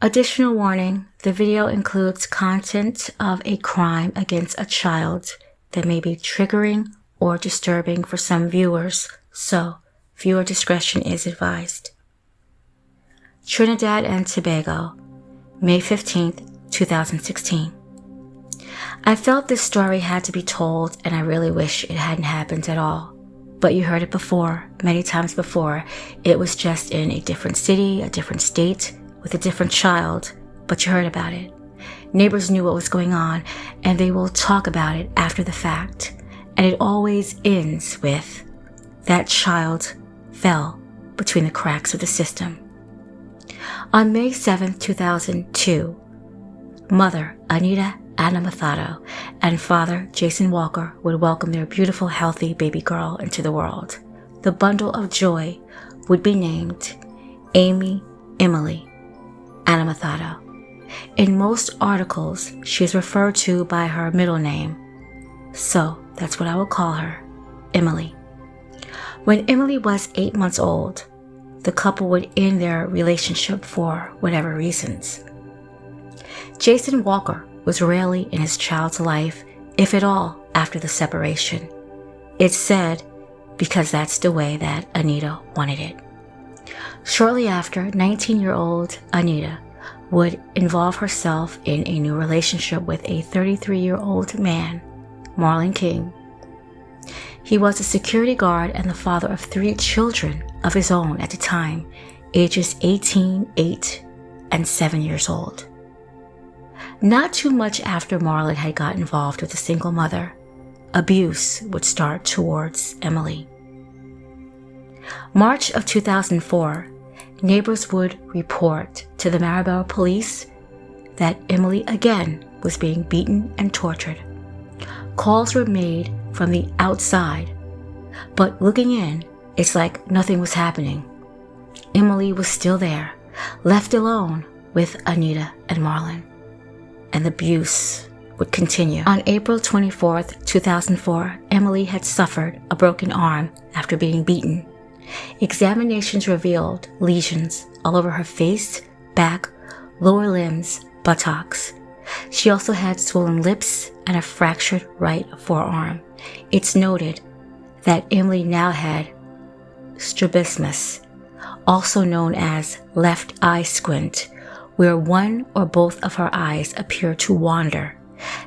Additional warning, the video includes content of a crime against a child that may be triggering or disturbing for some viewers, so viewer discretion is advised. Trinidad and Tobago, May 15th, 2016. I felt this story had to be told, and I really wish it hadn't happened at all. But you heard it before, many times before. It was just in a different city, a different state, with a different child, but you heard about it. Neighbors knew what was going on, and they will talk about it after the fact. And it always ends with, that child fell between the cracks of the system. On May 7th, 2002, mother Emily Annamunthodo and father Jason Walker would welcome their beautiful, healthy baby girl into the world. The bundle of joy would be named Emily Annamunthodo. In most articles, she is referred to by her middle name, so that's what I will call her, Emily. When Emily was 8 months old, the couple would end their relationship for whatever reasons. Jason Walker was rarely in his child's life, if at all, after the separation. It's said because that's the way that Anita wanted it. Shortly after, 19-year-old Anita would involve herself in a new relationship with a 33-year-old man, Marlon King. He was a security guard and the father of 3 children of his own at the time, ages 18, 8, and 7 years old. Not too much after Marlon had got involved with a single mother, abuse would start towards Emily. March of 2004, neighbors would report to the Maribel police that Emily again was being beaten and tortured. Calls were made from the outside, but looking in, it's like nothing was happening. Emily was still there, left alone with Anita and Marlon, and the abuse would continue. On April 24th, 2004, Emily had suffered a broken arm after being beaten. Examinations revealed lesions all over her face, back, lower limbs, buttocks. She also had swollen lips and a fractured right forearm. It's noted that Emily now had strabismus, also known as left eye squint, where one or both of her eyes appear to wander.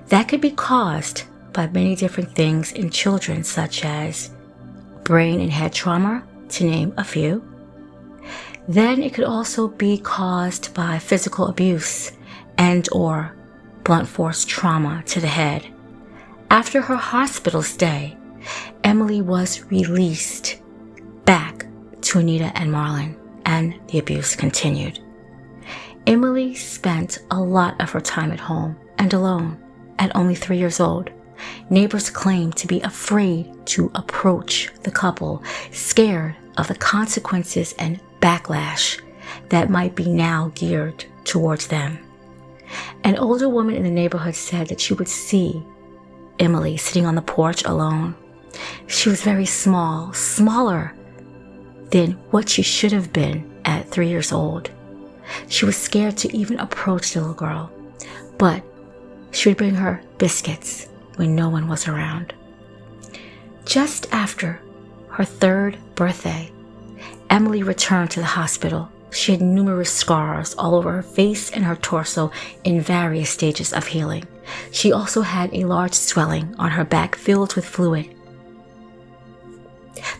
That could be caused by many different things in children, such as brain and head trauma, to name a few. Then it could also be caused by physical abuse and or blunt force trauma to the head. After her hospital stay, Emily was released back to Anita and Marlon, and the abuse continued. Emily spent a lot of her time at home and alone at only 3 years old. Neighbors claimed to be afraid to approach the couple, scared of the consequences and backlash that might be now geared towards them. An older woman in the neighborhood said that she would see Emily sitting on the porch alone. She was very small, smaller than what she should have been at 3 years old. She was scared to even approach the little girl, but she would bring her biscuits when no one was around. Just after her 3rd birthday, Emily returned to the hospital. She had numerous scars all over her face and her torso in various stages of healing. She also had a large swelling on her back filled with fluid.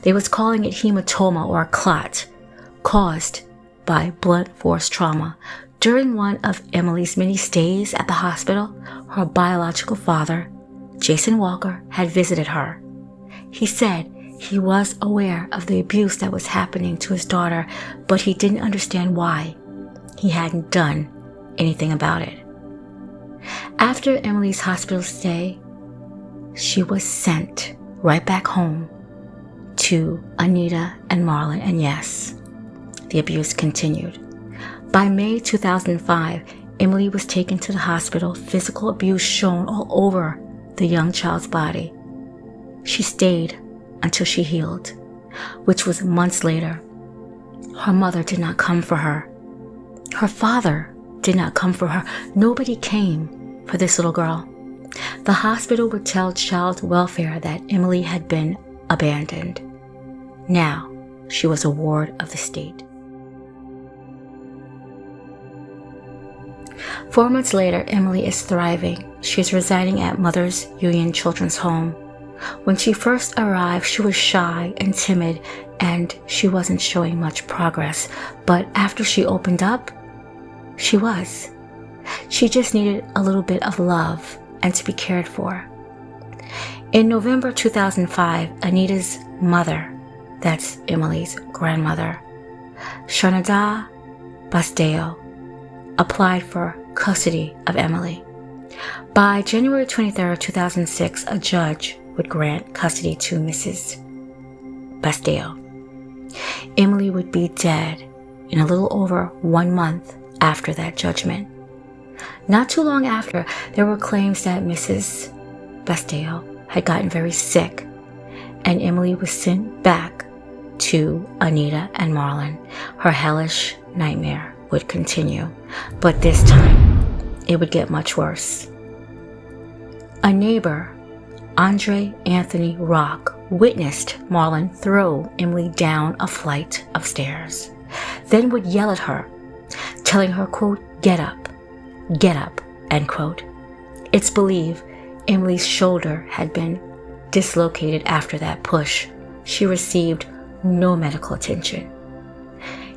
They was calling it hematoma or a clot caused by blunt force trauma. During one of Emily's many stays at the hospital, her biological father, Jason Walker, had visited her. He said he was aware of the abuse that was happening to his daughter, but he didn't understand why he hadn't done anything about it. After Emily's hospital stay, she was sent right back home to Anita and Marlon, and yes, the abuse continued. By May 2005, Emily was taken to the hospital, physical abuse shown all over the young child's body. She stayed until she healed, which was months later. Her mother did not come for her. Her father did not come for her. Nobody came for this little girl. The hospital would tell child welfare that Emily had been abandoned. Now, she was a ward of the state. 4 months later, Emily is thriving. She is residing at Mothers Union Children's Home. When she first arrived, she was shy and timid, and she wasn't showing much progress. But after she opened up, she was. She just needed a little bit of love and to be cared for. In November 2005, Anita's mother, that's Emily's grandmother, Shanada Basdeo, applied for custody of Emily. By January 23, 2006, a judge would grant custody to Mrs. Basdeo. Emily would be dead in a little over 1 month after that judgment. Not too long after, there were claims that Mrs. Basdeo had gotten very sick, and Emily was sent back to Anita and Marlon. Her hellish nightmare would continue, but this time it would get much worse. A neighbor, Andre Anthony Rock, witnessed Marlon throw Emily down a flight of stairs, then would yell at her, telling her, quote, get up, end quote. It's believed Emily's shoulder had been dislocated after that push. She received no medical attention.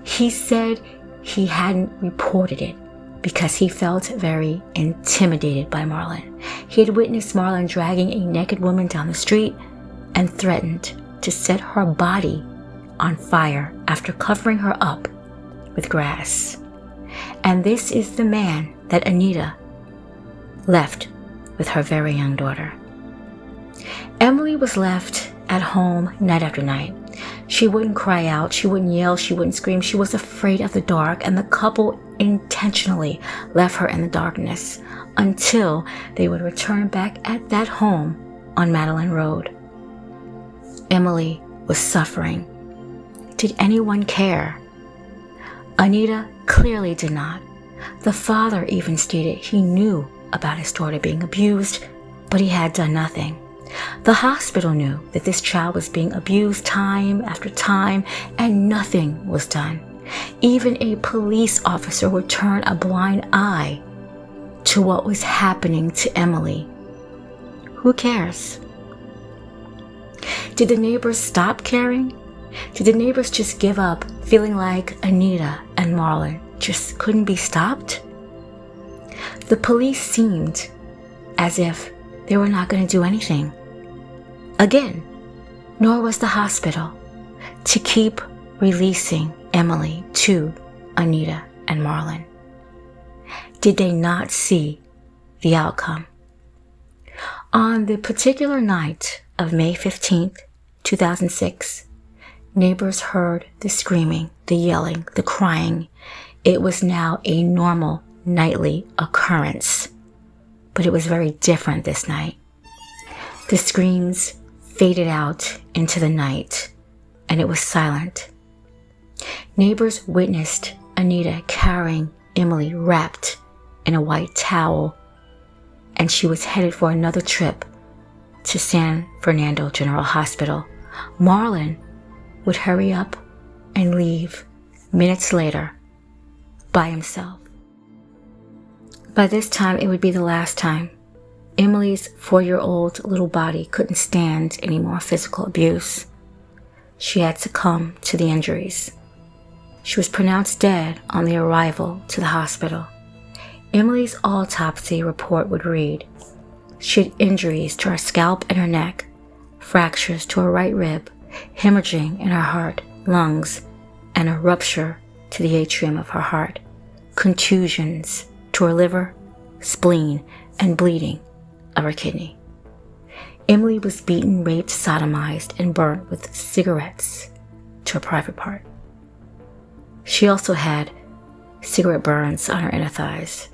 He said he hadn't reported it because he felt very intimidated by Marlon. He had witnessed Marlon dragging a naked woman down the street and threatened to set her body on fire after covering her up with grass. And this is the man that Anita left with her very young daughter. Emily was left at home night after night. She wouldn't cry out, she wouldn't yell, she wouldn't scream. She was afraid of the dark, and the couple intentionally left her in the darkness until they would return back at that home on Madeline Road. Emily was suffering. Did anyone care? Anita clearly did not. The father even stated he knew about his daughter being abused, but he had done nothing. The hospital knew that this child was being abused time after time, and nothing was done. Even a police officer would turn a blind eye to what was happening to Emily. Who cares? Did the neighbors stop caring? Did the neighbors just give up, feeling like Anita and Marlon just couldn't be stopped? The police seemed as if they were not going to do anything. Again, nor was the hospital to keep releasing Emily to Anita and Marlon. Did they not see the outcome? On the particular night of May 15th, 2006, neighbors heard the screaming, the yelling, the crying. It was now a normal nightly occurrence, but it was very different this night. The screams faded out into the night, and it was silent. Neighbors witnessed Anita carrying Emily wrapped in a white towel, and she was headed for another trip to San Fernando General Hospital. Marlon would hurry up and leave minutes later by himself. By this time, it would be the last time. Emily's 4-year-old little body couldn't stand any more physical abuse. She had succumbed to the injuries. She was pronounced dead on the arrival to the hospital. Emily's autopsy report would read, she had injuries to her scalp and her neck, fractures to her right rib, hemorrhaging in her heart, lungs, and a rupture to the atrium of her heart, contusions to her liver, spleen, and bleeding of her kidney. Emily was beaten, raped, sodomized, and burnt with cigarettes to her private part. She also had cigarette burns on her inner thighs.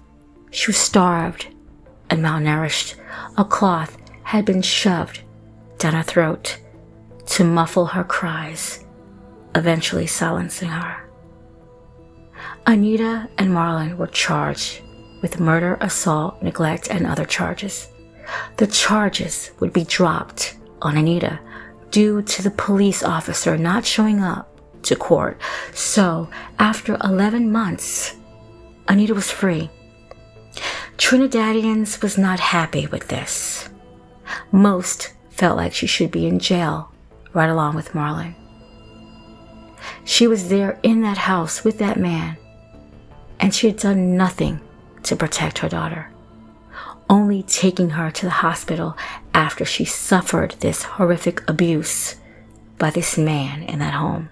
She was starved and malnourished. A cloth had been shoved down her throat to muffle her cries, eventually silencing her. Anita and Marlon were charged with murder, assault, neglect, and other charges. The charges would be dropped on Anita due to the police officer not showing up to court. So, after 11 months, Anita was free. Trinidadians was not happy with this. Most felt like she should be in jail right along with Marlon. She was there in that house with that man, and she had done nothing to protect her daughter, only taking her to the hospital after she suffered this horrific abuse by this man in that home.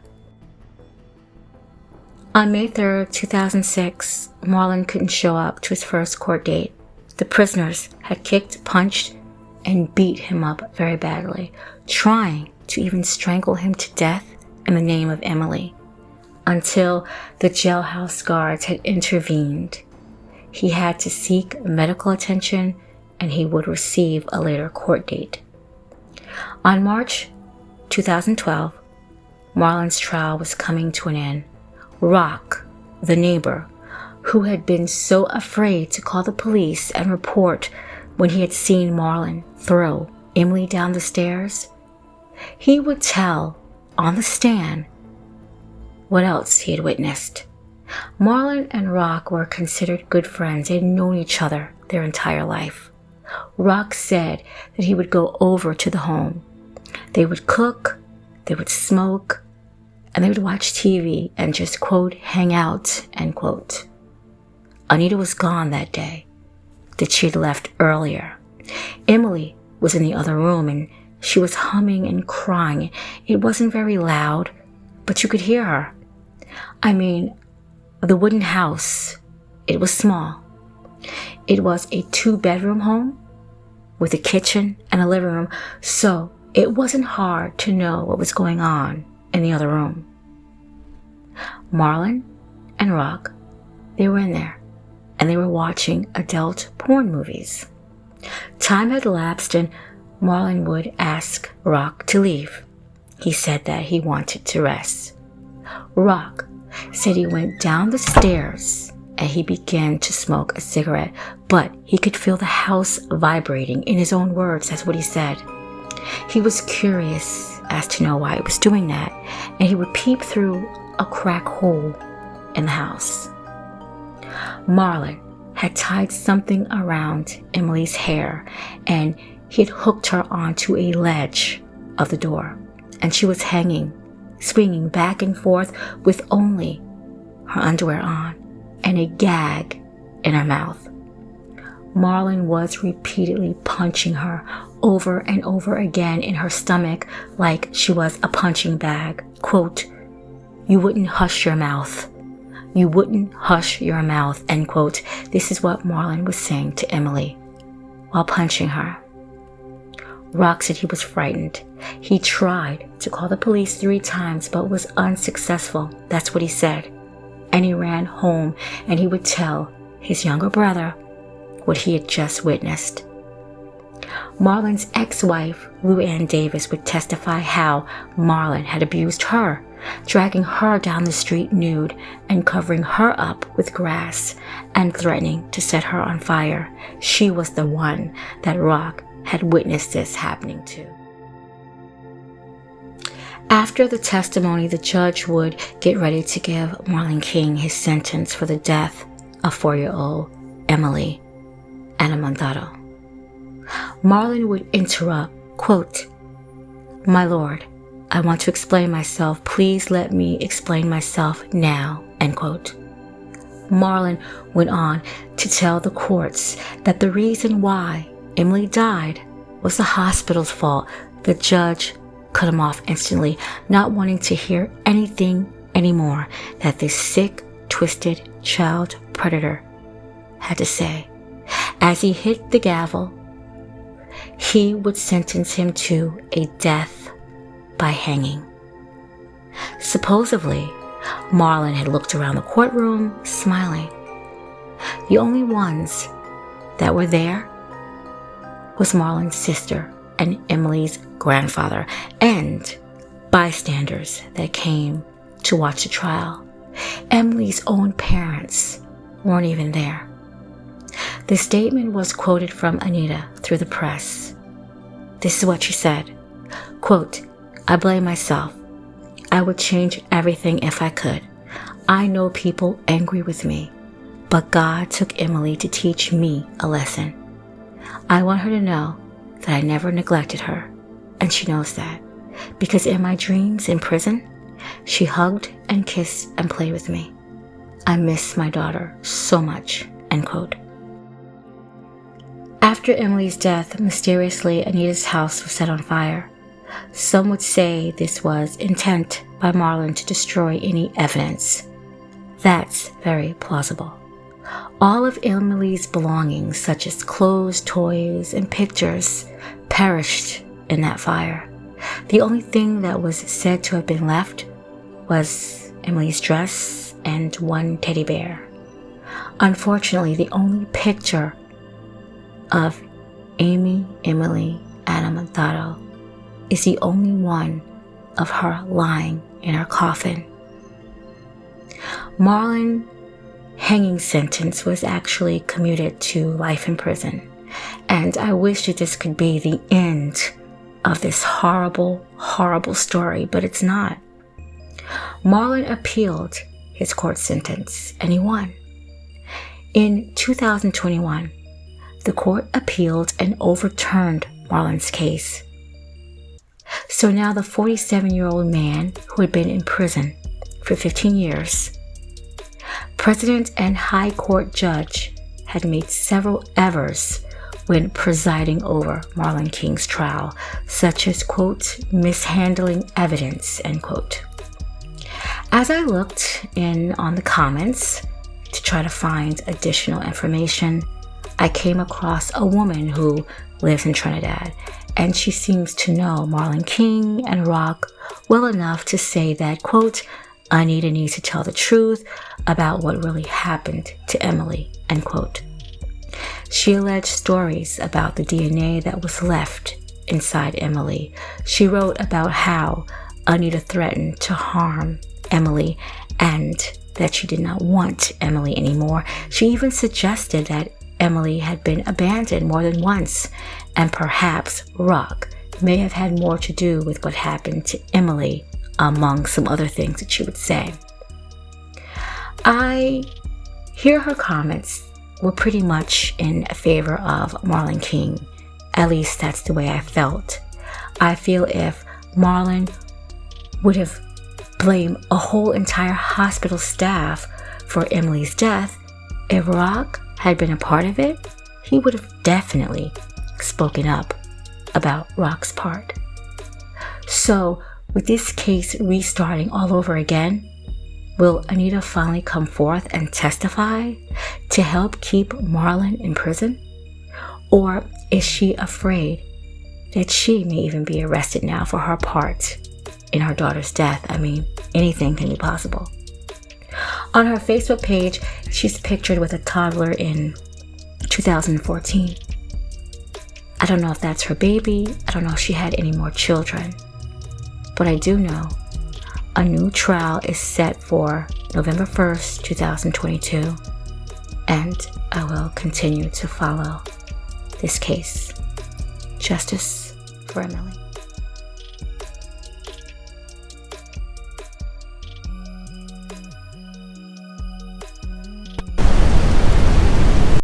On May 3rd, 2006, Marlon couldn't show up to his first court date. The prisoners had kicked, punched, and beat him up very badly, trying to even strangle him to death in the name of Emily, until the jailhouse guards had intervened. He had to seek medical attention, and he would receive a later court date. On March 2012, Marlon's trial was coming to an end. Rock, the neighbor, who had been so afraid to call the police and report when he had seen Marlon throw Emily down the stairs, he would tell on the stand what else he had witnessed. Marlon and Rock were considered good friends. They had known each other their entire life. Rock said that he would go over to the home. They would cook, they would smoke, and they would watch TV and just, quote, hang out, end quote. Anita was gone that day, that she had left earlier. Emily was in the other room, and she was humming and crying. It wasn't very loud, but you could hear her. I mean, the wooden house, it was small. It was a 2-bedroom home with a kitchen and a living room, so it wasn't hard to know what was going on in the other room. Marlon and Rock, they were in there, and they were watching adult porn movies. Time had elapsed, and Marlon would ask Rock to leave. He said that he wanted to rest. Rock said he went down the stairs and he began to smoke a cigarette, but he could feel the house vibrating. In his own words, that's what he said. He was curious as to know why it was doing that, and he would peep through a crack hole in the house. Marlon had tied something around Emily's hair, and he had hooked her onto a ledge of the door, and she was hanging, swinging back and forth with only her underwear on and a gag in her mouth. Marlon was repeatedly punching her over and over again in her stomach like she was a punching bag. Quote, "You wouldn't hush your mouth. You wouldn't hush your mouth," end quote. This is what Marlon was saying to Emily while punching her. Rock said he was frightened. He tried to call the police 3 times but was unsuccessful. That's what he said. And he ran home and he would tell his younger brother what he had just witnessed. Marlon's ex-wife, Lou Ann Davis, would testify how Marlon had abused her, dragging her down the street nude and covering her up with grass and threatening to set her on fire. She was the one that Rock had witnessed this happening to. After the testimony, the judge would get ready to give Marlon King his sentence for the death of 4-year-old Emily Annamunthodo. Marlon would interrupt, quote, "My lord, I want to explain myself. Please let me explain myself now," end quote. Marlon went on to tell the courts that the reason why Emily died was the hospital's fault. The judge cut him off instantly, not wanting to hear anything anymore that this sick, twisted child predator had to say. As he hit the gavel, he would sentence him to a death by hanging. Supposedly, Marlon had looked around the courtroom, smiling. The only ones that were there was Marlon's sister and Emily's grandfather, and bystanders that came to watch the trial. Emily's own parents weren't even there. The statement was quoted from Anita through the press. This is what she said, quote, "I blame myself. I would change everything if I could. I know people angry with me, but God took Emily to teach me a lesson. I want her to know that I never neglected her, and she knows that, because in my dreams in prison, she hugged and kissed and played with me. I miss my daughter so much," end quote. After Emily's death, mysteriously, Anita's house was set on fire. Some would say this was intent by Marlon to destroy any evidence. That's very plausible. All of Emily's belongings, such as clothes, toys, and pictures, perished in that fire. The only thing that was said to have been left was Emily's dress and one teddy bear. Unfortunately, the only picture of Emily Annamunthodo is the only one of her lying in her coffin. Marlon's hanging sentence was actually commuted to life in prison, and I wish that this could be the end of this horrible, horrible story, but it's not. Marlon appealed his court sentence, and he won. In 2021, the court appealed and overturned Marlon's case. So now the 47-year-old man who had been in prison for 15 years, president and high court judge had made several errors when presiding over Marlon King's trial, such as, quote, mishandling evidence, end quote. As I looked in on the comments to try to find additional information, I came across a woman who lives in Trinidad, and she seems to know Marlon King and Rock well enough to say that, quote, Anita needs to tell the truth about what really happened to Emily, end quote. She alleged stories about the DNA that was left inside Emily. She wrote about how Anita threatened to harm Emily and that she did not want Emily anymore. She even suggested that Emily had been abandoned more than once, and perhaps Rock may have had more to do with what happened to Emily, among some other things that she would say. I hear her comments were pretty much in favor of Marlon King. At least that's the way I felt. I feel if Marlon would have blamed a whole entire hospital staff for Emily's death, if Rock had been a part of it, he would have definitely spoken up about Rock's part. So, with this case restarting all over again, will Anita finally come forth and testify to help keep Marlon in prison? Or is she afraid that she may even be arrested now for her part in her daughter's death? I mean, anything can be possible. On her Facebook page, she's pictured with a toddler in 2014. I don't know if that's her baby. I don't know if she had any more children. But I do know a new trial is set for November 1st, 2022. And I will continue to follow this case. Justice for Emily.